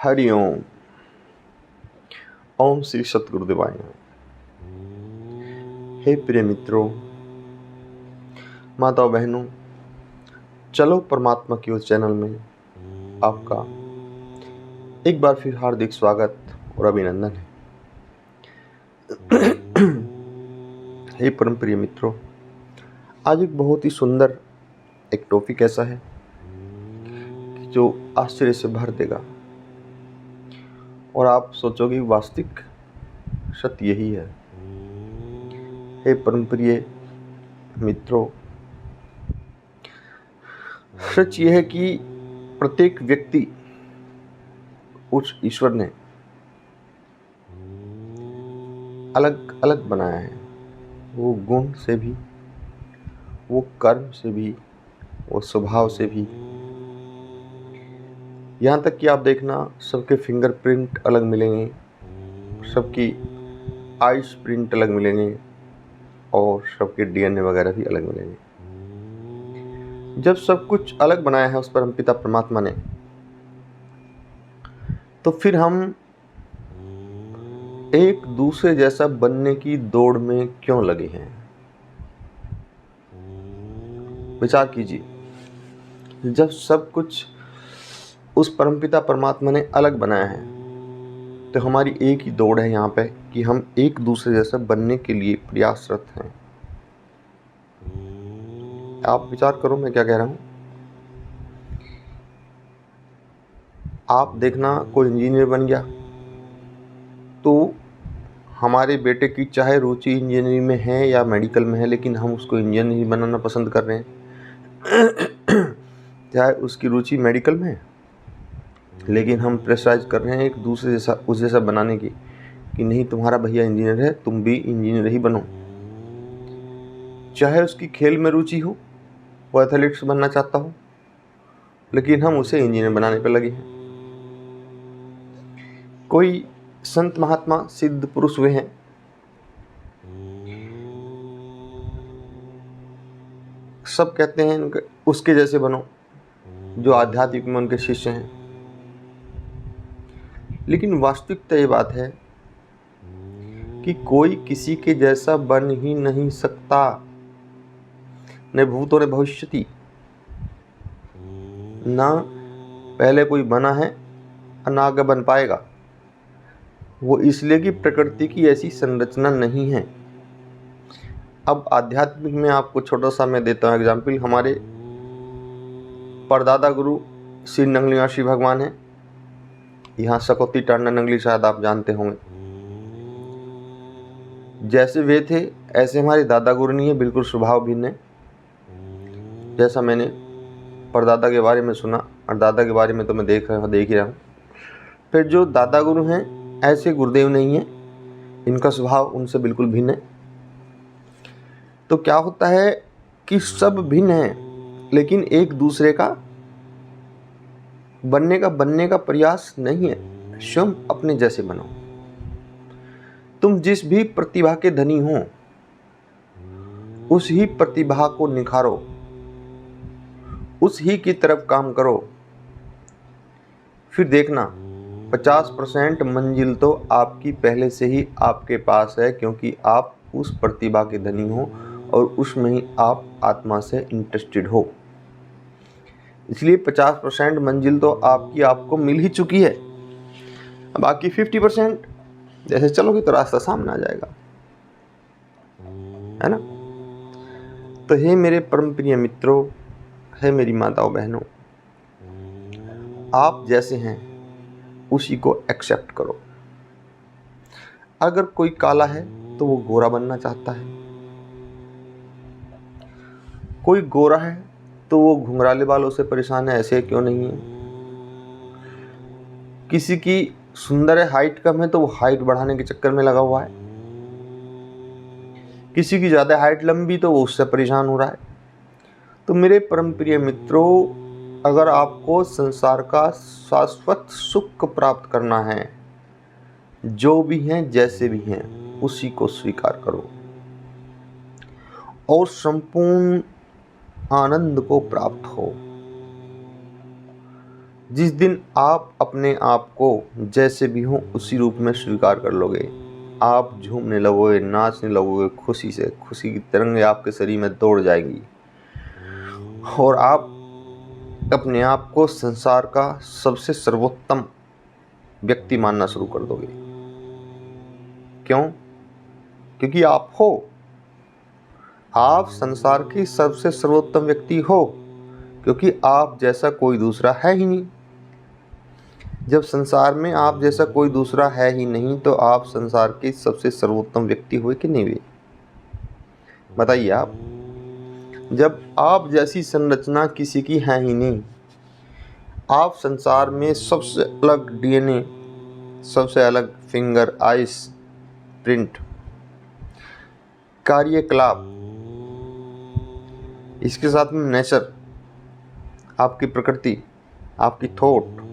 हरि ओम। ओम श्री सतगुरुदेवाय नमः। हे प्रिय मित्रों, माताओं बहनों, चलो परमात्मा की उस चैनल में आपका एक बार फिर हार्दिक स्वागत और अभिनंदन है। हे परम प्रिय मित्रों, आज एक बहुत ही सुंदर एक टॉपिक ऐसा है कि जो आश्चर्य से भर देगा और आप सोचोगे वास्तविक सत्य यही है। हे परम प्रिय मित्रों, सच यह है कि प्रत्येक व्यक्ति उस ईश्वर ने अलग अलग बनाया है। वो गुण से भी, वो कर्म से भी, वो स्वभाव से भी। यहाँ तक कि आप देखना, सबके फिंगरप्रिंट अलग मिलेंगे, सबकी आइस प्रिंट अलग मिलेंगे और सबके डीएनए वगैरह भी अलग मिलेंगे। जब सब कुछ अलग बनाया है उस परमपिता परमात्मा ने, तो फिर हम एक दूसरे जैसा बनने की दौड़ में क्यों लगे हैं? विचार कीजिए। जब सब कुछ उस परमपिता परमात्मा ने अलग बनाया है, तो हमारी एक ही दौड़ है यहाँ पे कि हम एक दूसरे जैसा बनने के लिए प्रयासरत हैं। आप विचार करो मैं क्या कह रहा हूँ। आप देखना, कोई इंजीनियर बन गया तो हमारे बेटे की चाहे रुचि इंजीनियरिंग में है या मेडिकल में है, लेकिन हम उसको इंजीनियर ही बनाना पसंद कर रहे हैं। चाहे उसकी रुचि मेडिकल में है, लेकिन हम प्रेशराइज कर रहे हैं एक दूसरे जैसा, उस जैसा बनाने की कि नहीं, तुम्हारा भैया इंजीनियर है, तुम भी इंजीनियर ही बनो। चाहे उसकी खेल में रुचि हो, वो एथलीट्स बनना चाहता हो, लेकिन हम उसे इंजीनियर बनाने पर लगे हैं। कोई संत महात्मा सिद्ध पुरुष हुए हैं, सब कहते हैं उसके जैसे बनो, जो आध्यात्मिक में उनके शिष्य हैं। लेकिन वास्तविकता ये बात है कि कोई किसी के जैसा बन ही नहीं सकता, न भूतो न भविष्यति। ना पहले कोई बना है और ना आगे बन पाएगा। वो इसलिए कि प्रकृति की ऐसी संरचना नहीं है। अब आध्यात्मिक में आपको छोटा सा मैं देता हूँ एग्जाम्पल। हमारे परदादा गुरु श्री नंगलियाशी भगवान हैं। यहाँ सकौती टांडा नंगली शायद आप जानते होंगे। जैसे वे थे ऐसे हमारे दादा गुरु नहीं है, बिल्कुल स्वभाव भिन्न है। जैसा मैंने परदादा के बारे में सुना, और दादा के बारे में तो मैं देख ही रहा हूँ। फिर जो दादा गुरु हैं ऐसे गुरुदेव नहीं है, इनका स्वभाव उनसे बिल्कुल भिन्न है। तो क्या होता है कि सब भिन्न हैं, लेकिन एक दूसरे का बनने का प्रयास नहीं है। स्वयं अपने जैसे बनो। तुम जिस भी प्रतिभा के धनी हो, उस ही प्रतिभा को निखारो, उस ही की तरफ काम करो। फिर देखना 50% मंजिल तो आपकी पहले से ही आपके पास है, क्योंकि आप उस प्रतिभा के धनी हो और उसमें ही आप आत्मा से इंटरेस्टेड हो। इसलिए 50% मंजिल तो आपको मिल ही चुकी है। बाकी 50% जैसे चलोगे तो रास्ता सामने आ जाएगा, है ना। तो हे मेरे परम प्रिय मित्रों, है मेरी माताओं बहनों, आप जैसे हैं उसी को एक्सेप्ट करो। अगर कोई काला है तो वो गोरा बनना चाहता है, कोई गोरा है तो वो घुंघराले बालों से परेशान है, ऐसे क्यों नहीं है। किसी की सुंदर है, हाइट कम है तो वो हाइट बढ़ाने के चक्कर में लगा हुआ है। किसी की ज्यादा हाइट लंबी तो वो उससे परेशान हो रहा है। तो मेरे परम प्रिय मित्रों, अगर आपको संसार का शाश्वत सुख प्राप्त करना है, जो भी हैं जैसे भी हैं उसी को स्वीकार करो और संपूर्ण आनंद को प्राप्त हो। जिस दिन आप अपने आप को जैसे भी हो उसी रूप में स्वीकार कर लोगे, आप झूमने लगोगे, नाचने लगोगे खुशी से, खुशी की तरंगें आपके शरीर में दौड़ जाएंगी और आप अपने आप को संसार का सबसे सर्वोत्तम व्यक्ति मानना शुरू कर दोगे। क्यों? क्योंकि आप हो, आप संसार की सबसे सर्वोत्तम व्यक्ति हो, क्योंकि आप जैसा कोई दूसरा है ही नहीं। जब संसार में आप जैसा कोई दूसरा है ही नहीं तो आप संसार के सबसे सर्वोत्तम व्यक्ति हुए कि नहीं हुए? बताइए आप। जब आप जैसी संरचना किसी की है ही नहीं, आप संसार में सबसे अलग डीएनए, सबसे अलग फिंगर आइस प्रिंट, कार्यकलाप, इसके साथ में नेचर, आपकी प्रकृति, आपकी थॉट,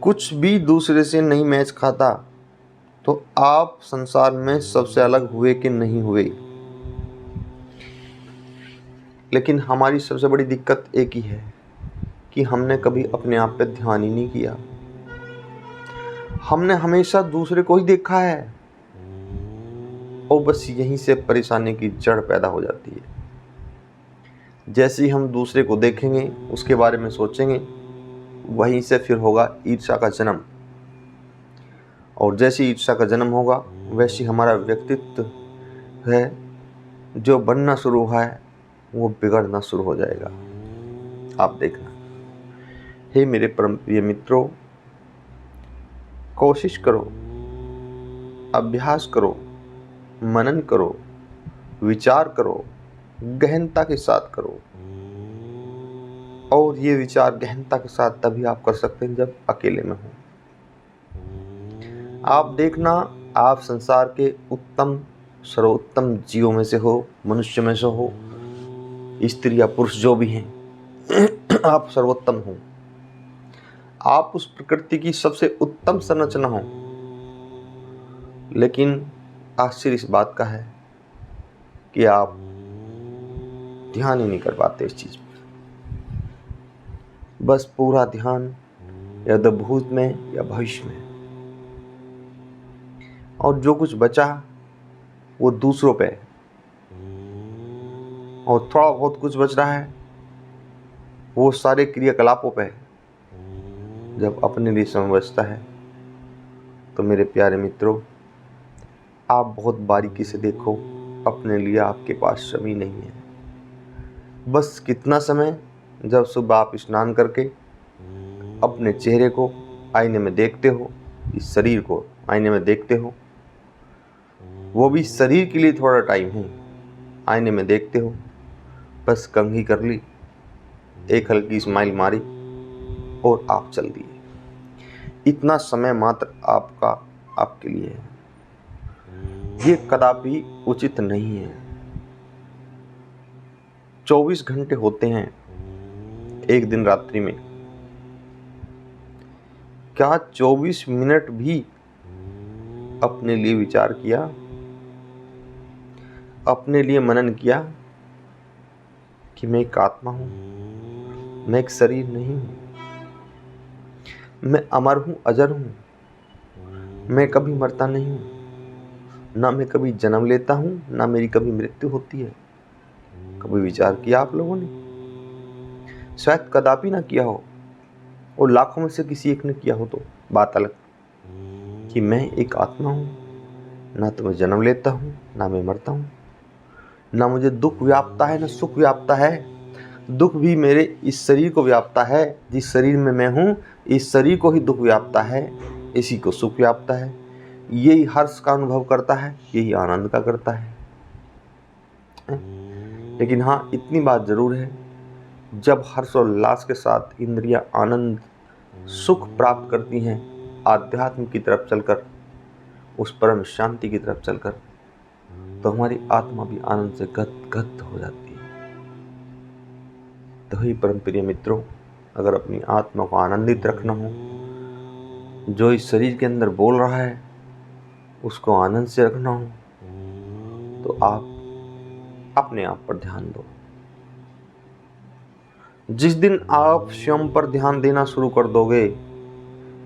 कुछ भी दूसरे से नहीं मैच खाता, तो आप संसार में सबसे अलग हुए कि नहीं हुए? लेकिन हमारी सबसे बड़ी दिक्कत एक ही है कि हमने कभी अपने आप पे ध्यान ही नहीं किया। हमने हमेशा दूसरे को ही देखा है और बस यहीं से परेशानी की जड़ पैदा हो जाती है। जैसे ही हम दूसरे को देखेंगे, उसके बारे में सोचेंगे, वहीं से फिर होगा ईर्ष्या का जन्म, और जैसे ईर्ष्या का जन्म होगा वैसे हमारा व्यक्तित्व है जो बनना शुरू हुआ है वो बिगड़ना शुरू हो जाएगा। आप देखना। हे मेरे परम प्रिय मित्रों, कोशिश करो, अभ्यास करो, मनन करो, विचार करो, गहनता के साथ करो। और ये विचार गहनता के साथ तभी आप कर सकते हैं जब अकेले में हो। आप देखना, आप संसार के उत्तम सर्वोत्तम जीवों में से हो, मनुष्य में से हो, स्त्री या पुरुष जो भी हैं, आप सर्वोत्तम हो। आप उस प्रकृति की सबसे उत्तम संरचना हो। लेकिन आश्चर्य इस बात का है कि आप ध्यान ही नहीं कर पाते इस चीज पर। बस पूरा ध्यान या तो भूत में या भविष्य में, और जो कुछ बचा वो दूसरों पे, और थोड़ा बहुत कुछ बच रहा है वो सारे क्रियाकलापों पे। जब अपने लिए समय बचता है तो मेरे प्यारे मित्रों, आप बहुत बारीकी से देखो, अपने लिए आपके पास समय नहीं है। बस कितना समय, जब सुबह आप स्नान करके अपने चेहरे को आईने में देखते हो, इस शरीर को आईने में देखते हो, वो भी शरीर के लिए थोड़ा टाइम है, आईने में देखते हो, बस कंघी कर ली, एक हल्की स्माइल मारी और आप चल दिए। इतना समय मात्र आपके लिए है। ये कदापि उचित नहीं है। 24 घंटे होते हैं एक दिन रात्रि में। क्या 24 मिनट भी अपने लिए विचार किया, अपने लिए मनन किया कि मैं एक आत्मा हूं, मैं एक शरीर नहीं हूं, मैं अमर हूं, अजर हूं, मैं कभी मरता नहीं हूं, ना मैं कभी जन्म लेता हूं, ना मेरी कभी मृत्यु होती है? कभी विचार किया आप लोगों ने? शायद कदापि ना किया हो, और लाखों में से किसी एक ने किया हो तो बात अलग, कि मैं एक आत्मा हूं, ना तो मैं जन्म लेता हूं, ना मैं मरता हूं, ना मुझे दुख व्यापता है, ना सुख व्यापता है। दुख भी मेरे इस शरीर को व्यापता है, जिस शरीर में मैं हूं, इस शरीर को ही दुख व्यापता है, इसी को सुख व्यापता है। यही हर्ष का अनुभव करता है, यही आनंद का करता है। लेकिन हाँ, इतनी बात जरूर है, जब हर्ष और उल्लास के साथ इंद्रियां आनंद सुख प्राप्त करती हैं, आध्यात्म की तरफ चलकर, उस परम शांति की तरफ चलकर, तो हमारी आत्मा भी आनंद से गदगद हो जाती है। तो ही परम प्रिय मित्रों, अगर अपनी आत्मा को आनंदित रखना हो, जो इस शरीर के अंदर बोल रहा है उसको आनंद से रखना हो, तो आप अपने आप पर ध्यान दो। जिस दिन आप स्वयं पर ध्यान देना शुरू कर दोगे,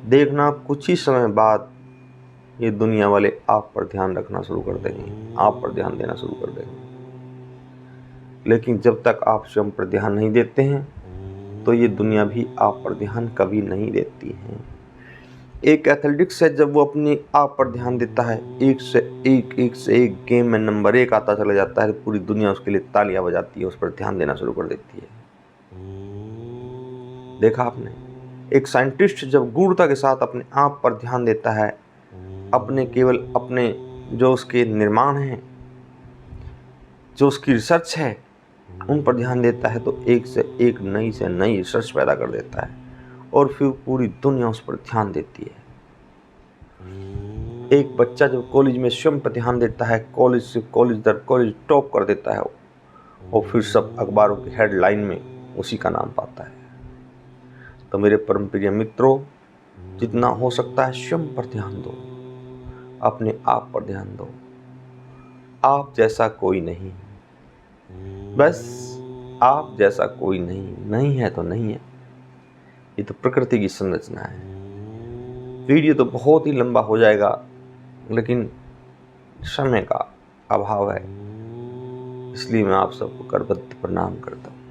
देखना कुछ ही समय बाद ये दुनिया वाले आप पर ध्यान रखना शुरू कर देंगे, आप पर ध्यान देना शुरू कर देंगे। लेकिन जब तक आप स्वयं पर ध्यान नहीं देते हैं तो ये दुनिया भी आप पर ध्यान कभी नहीं देती है। एक एथलेटिक्स है, जब वो अपनी आप पर ध्यान देता है, एक से एक गेम में नंबर 1 आता चला जाता है, पूरी दुनिया उसके लिए तालियां बजाती है, उस पर ध्यान देना शुरू कर देती है। देखा आपने, एक साइंटिस्ट जब गूढ़ता के साथ अपने आप पर ध्यान देता है, केवल अपने जो उसके निर्माण हैं, जो उसकी रिसर्च है, उन पर ध्यान देता है, तो एक से नई रिसर्च पैदा कर देता है और फिर पूरी दुनिया उस पर ध्यान देती है। एक बच्चा जब कॉलेज में स्वयं पर ध्यान देता है, कॉलेज से कॉलेज दर कॉलेज टॉप कर देता है और फिर सब अखबारों की हेडलाइन में उसी का नाम पाता है। तो मेरे परम प्रिय मित्रों, जितना हो सकता है स्वयं पर ध्यान दो, अपने आप पर ध्यान दो। आप जैसा कोई नहीं, बस आप जैसा कोई नहीं है तो नहीं है। ये तो प्रकृति की संरचना है। वीडियो तो बहुत ही लंबा हो जाएगा, लेकिन समय का अभाव है, इसलिए मैं आप सबको करबद्ध प्रणाम करता हूँ।